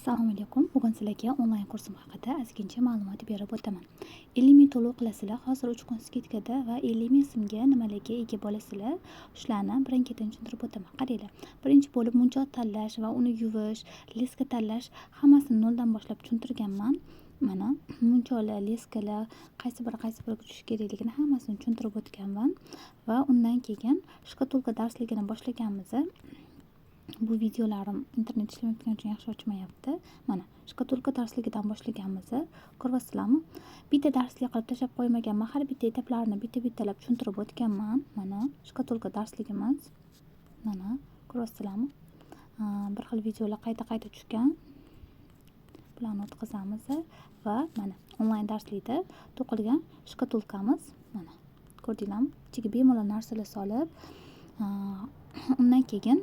Assalomu alaykum. Bugun sizlarga onlayn kursim haqida ozgincha ma'lumot berib o'taman. 50 ming to'lov qilasizlar. Hozir 3 kun skidkada va 50 ming so'mga nimalarga ega bo'lasizlar? Shularni birin-ketin tushuntirib o'taman. Qaranglar. Birinchi bo'lib munchoq tanlash va uni yuvish, leska tanlash hammasini noldan boshlab tushuntirganman. Mana munchoqlar, leskalar qaysi biriga tushish kerakligini hammasini tushuntirib o'tganman va undan keyin shkatulka darsligini boshlaganmiz. Bu videolarim internet ishlamayotgani uchun yaxshi ochmayapti. Mana shkatulka darsligidan boshlaganmiz. Ko'ryapsizlarmi? Bitta darslik qilib tashlab qo'ymaganman. Har bitta etaplarini bitta-bittalab tushuntirib o'tganman. Mana shkatulka darsligimiz. Mana ko'ryapsizlarmi? Bir xil videolar qayta tushgan. Bularni o'tkazamiz va mana onlayn darslikda to'qilgan shkatulkamiz. Mana ko'rdinglarmi? Ichiga bemalol narsalar solib, undan keyin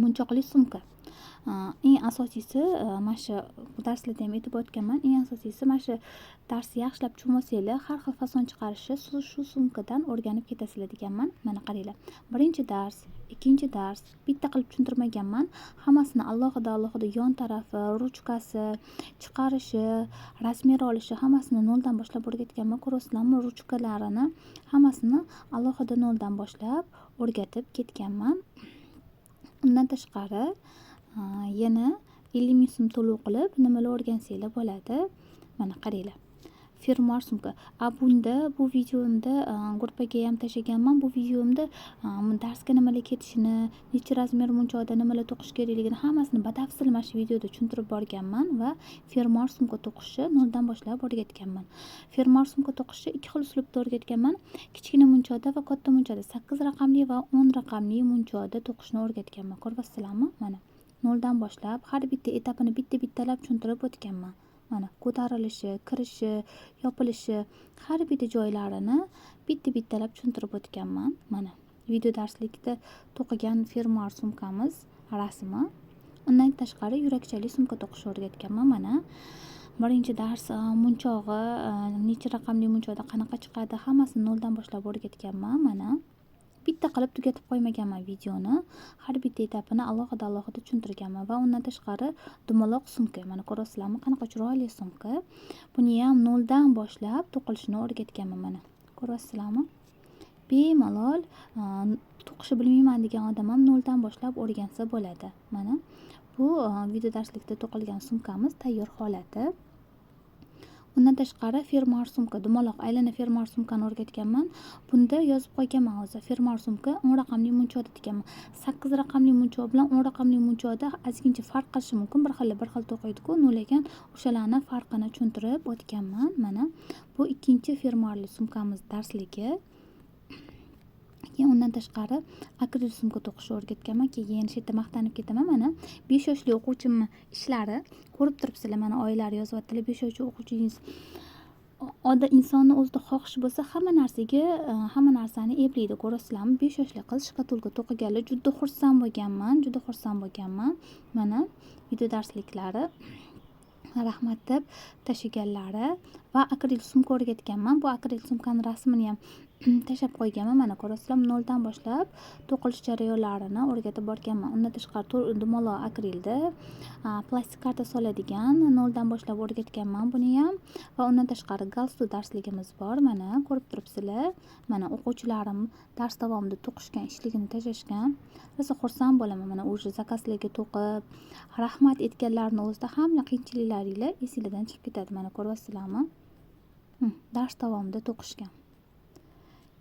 munchoqli sumka. Eng asosiysi mana shu darslarda ham aytib o'tganman. Eng asosiysi mana shu darsni yaxshilab tushunmasanglar, har xil fason chiqarishni shu sumkadan o'rganib ketasizlar deganman. Mana qaranglar. Birinchi dars, ikkinchi dars bitta qilib tushuntirmaganman. Hammasini alohida yon tarafi, ruchkasi, chiqarishi, razmer olishi hammasini noldan boshlab o'rgatganman. Ko'ryapsizlarmi? Ruchkalarini hammasini alohida noldan boshlab o'rgatib ketganman. Undan tashqari yana 50 ming so'm to'lov qilib nimalar o'rgansanglar bo'ladi. Mana qaranglar. Fermuar sumka. Bunda bu videomda gruppaga ham tashlaganman. Bu videomda darsga nimalar ketishini, necha razmer munchoqda nimalar to'qish kerakligini hammasini batafsil mana shu videoda tushuntirib borganman va fermuar sumka to'qishni noldan boshlab o'rgatganman. Fermuar sumka to'qishni ikki xil uslubda o'rgatganman. Kichkina munchoqda va katta munchoqda 8 raqamli va 10 raqamli munchoqda to'qishni o'rgatganman. Ko'ryapsizlarmi? Mana noldan boshlab har bitta etapini bitta-bittalab tushuntirib o'tganman. Mana ko'tarilishi, kirishi, yopilishi har bitta joylarini bitta-bittalab tushuntirib o'tganman. Mana video darslikda to'qigan fermuar sumkamiz rasmi. Undan tashqari yurakchali sumka to'qishni o'rgatganman. Mana birinchi dars munchog'i, necha raqamli munchoqda qanaqa chiqadi, hammasini noldan boshlab o'rgatganman. Mana bitta qilib tugatib qo'ymaganman videoni. Har bitta etapini alohida tushuntirganman va undan tashqari dumaloq sumka. Mana ko'ryapsizlarmi? Qanaqa chiroyli sumka. Buni ham noldan boshlab to'qilishni o'rgatganman. Mana ko'ryapsizlarmi? Bemalol to'qishni bilmayman degan odam ham noldan boshlab o'rgansa bo'ladi. Mana bu video darslikda to'qilgan sumkamiz tayyor holati. Undan tashqari fermuar sumka, dumaloq aylana fermuar sumkani o'rgatganman. Bunda yozib qo'yganman hozir. Fermuar sumka 10 raqamli munchoqda deganman. 8 raqamli munchoq bilan 10 raqamli munchoqda ozgincha farq qilishi mumkin. Bir xil to'qiydi-ku, lekin o'shalarning farqini tushuntirib o'tganman. Mana bu ikkinchi fermuarli sumkamiz darsligi. Undan tashqari akril sumka to'qishni o'rgatganman. Keyin shu yerda maqtanib ketaman. Mana 5 yoshli o'quvchimni ishlari ko'rib turibsizlar. Mana oylari yozyaptilar. 5 yoshli o'quvchingiz insonni o'zida xohish bo'lsa hamma narsani eplaydi. Ko'rasizlarmi? 5 yoshli qiz shkatulka to'qiganlar juda xursand bo'lganman. Mana video darsliklari rahmat deb tashlaganlari va akril sumka o'rgatganman. Bu akril sumkani rasmini ham tashlab qo'yganman. Mana ko'rasizlar, noldan boshlab to'qilish jarayonlarini o'rgatib borganman. Undan tashqari dumaloq akrilda plastik karta soladigan noldan boshlab o'rgatganman buni ham va undan tashqari galstuk darsligimiz bor. Mana ko'rib turibsizlar. Mana o'quvchilarim dars davomida to'qishgan ishligini tashlashgan. Rosa xursand bo'laman. Mana o'sha zakazlarga to'qib rahmat aytganlarning o'zida hamma qiyinchiliklaringlar esingizdan chiqib ketadi. Mana ko'ryapsizlarmi? Dars davomida to'qishgan.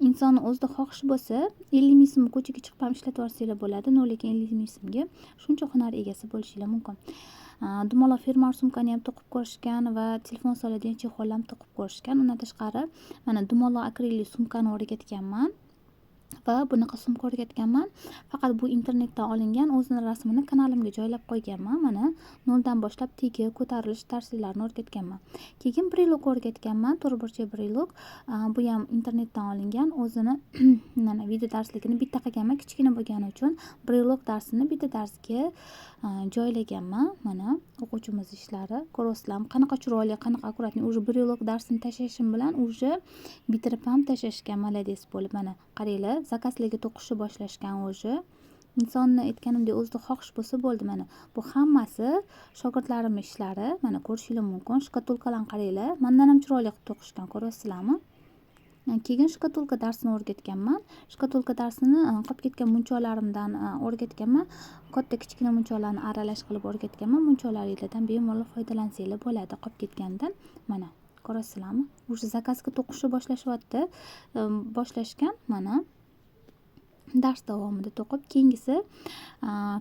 Insonni o'zida xohish bo'lsa 50 ming so'm ko'chaga chiqib ham ishlatib yuborsanglar bo'ladi. Lekin 50 ming so'mga shuncha hunar egasi bo'lishingiz mumkin. Dumaloq fermuar sumkani ham to'qib ko'rishgan va telefon soladigan chexolni ham to'qib ko'rishgan. Undan tashqari mana dumaloq akrilli sumkani o'rgatganman va bunaqa sumka o'rgatganman. Faqat bu internetdan olingan, o'zini rasmini kanalimga joylab qo'yganman. Mana noldan boshlab tegi, ko'tarilish darslarini o'rgatganman. Keyin brilok o'rgatganman, to'rtburchak brilok. Bu ham internetdan olingan, o'zini mana video darsligini bitta qilganman, kichkina bo'lgani uchun brilok darsini bitta darsga joylaganman. Mana o'quvchimiz ishlari ko'ryapsizlarmi? Qanaqa chiroyli, qanaqa akkuratni. Уже brilok darsini tashlashim bilan уже bitirib ham tashlashgan, молодец bo'lib. Mana qaranglar, zakazlarga to'qishni boshlashgan уже. insonni aytganimdek o'zida xohish bo'lsa bo'ldi. Mana bu hammasi shogirdlarimning ishlari. Mana ko'rishingiz mumkin. Shkatulkalarni qaranglar. Mendan ham chiroyli qilib to'qishgan, ko'ryapsizlarmi? Keyin shkatulka darsini o'rgatganman. Shkatulka darsini qolib ketgan munchoqlarimdan o'rgatganman. Katta kichkina munchoqlarni aralash qilib o'rgatganman. Munchoqlaringizdan bemalol foydalansanglar bo'ladi qolib ketgandan. Mana ko'rasizlarmi? O'sha zakazga to'qishni boshlashyapti. Boshlashgan mana. Dars davomida to'qib, keyingisi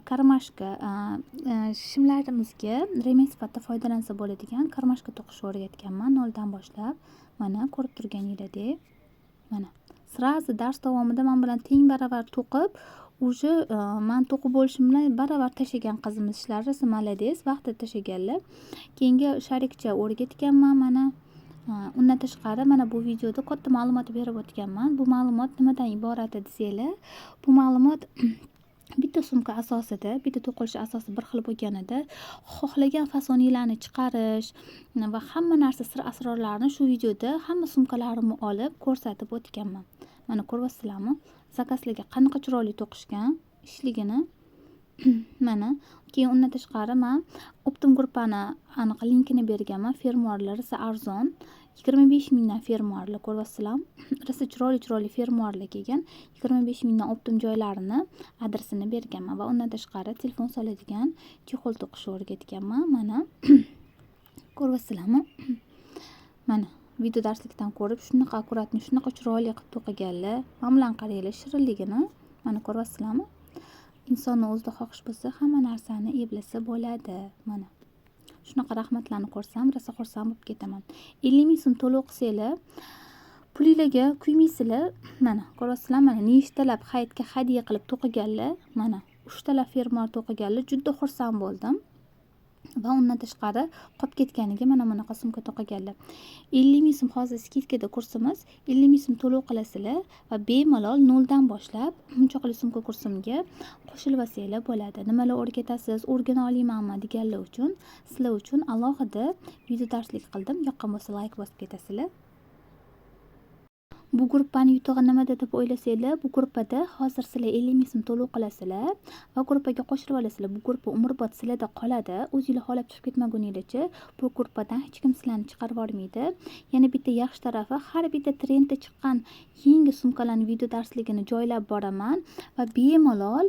karmashka shimlarimizga remen sifatida foydalansa bo'ladigan karmashka to'qishni o'rgatganman 0 dan boshlab. Mana ko'rib turganingizdek, mana srazi dars davomida men bilan teng baravar to'qib, уже men to'qib bo'lishim bilan baravar tashagan qizimiz ishlari, молодец, vaqtida tashaganlar. Keyingi sharikcha o'rgatganman mana. Undan tashqari mana bu videoda katta ma'lumot berib o'tganman. Bu ma'lumot nimadan iborat desanglar, bu ma'lumot bitta sumka asosida, bitta to'qilish asosi bir xil bo'lganida xohlagan fasoniylarni chiqarish va hamma narsa sir asrorlarini shu videoda hamma sumkalarimni olib ko'rsatib o'tganman. Mana ko'ryapsizlarmi? Zakazlarga qanaqa chiroyli to'qishgan ishligini. Mana keyin undan tashqari men Optim gruppani aniq linkini berganman. Fermuarlar esa arzon. 25 mingdan fermuarlar, ko'ryapsizlarmi? Rosa chiroyli fermuarlar kelgan. 25 mingdan Optim joylarini adresini berganman va undan tashqari telefon soladigan chexol to'qishni o'rgatganman. Mana ko'ryapsizlarmi? Mana video darslikdan ko'rib shunaqa akkuratni, shunaqa chiroyli qilib to'qiganlar. Men bilan qaranglar shirinligini. Mana ko'ryapsizlarmi? Insonni o'zida xohish bo'lsa, hamma narsani eplasa bo'ladi. Mana shunaqa rahmatlarni ko'rsam, rosa xursand bo'lib ketaman. 50 ming so'm to'lov qilsanglar, pulinglarga kuymaysizlar. Mana ko'ryapsizlar, mana nechtalab hayitga hadya qilib to'qiganlar. Mana 3 talab fermuar to'qiganlar. Juda xursand bo'ldim. Va undan tashqari qolib ketganiga mana bunaqa sumka to'qiganlar. 50 ming so'm hozir skidkada kursimiz, 50 ming so'm to'lov qilasizlar va bemalol 0 dan boshlab munchoqli sumka kursimga qo'shilib olsanglar bo'ladi. Nimalar o'rgatasiz, o'rgana olmaymanmi deganlar uchun, sizlar uchun alohida video darslik qildim. Yoqqan bo'lsa like bosib ketasizlar. Bu gruppani yutug'i nimada deb o'ylasanglar, bu gruppada hozir sizlar 50 ming so'm to'lov qilasizlar va gruppaga qo'shilib olasizlar. Bu gruppa umrbod sizlarda qoladi. O'zingizlar xohlab chiqib ketmaguningizcha bu gruppadan hech kim sizlarni chiqarib yubormaydi. Yana bitta yaxshi tarafi, har bitta trendda chiqqan yangi sumkalarning video darsligini joylab boraman va bemalol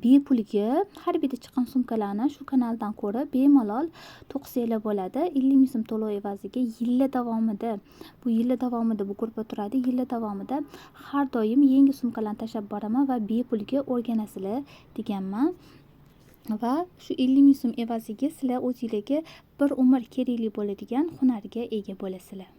bepulga har bitta chiqqan sumkalarni shu kanaldan ko'rib bemalol to'qisanglar bo'ladi. 50 ming so'm to'lov evaziga yillar davomida bu gruppa turadi. Yillar davomida har doim yangi sumkalarni tashab boraman va bepulga o'rganasizlar deganman. Va shu 50 ming so'm evaziga sizlar o'zingizlarga bir umr kerakli bo'ladigan hunarga ega bo'lasizlar.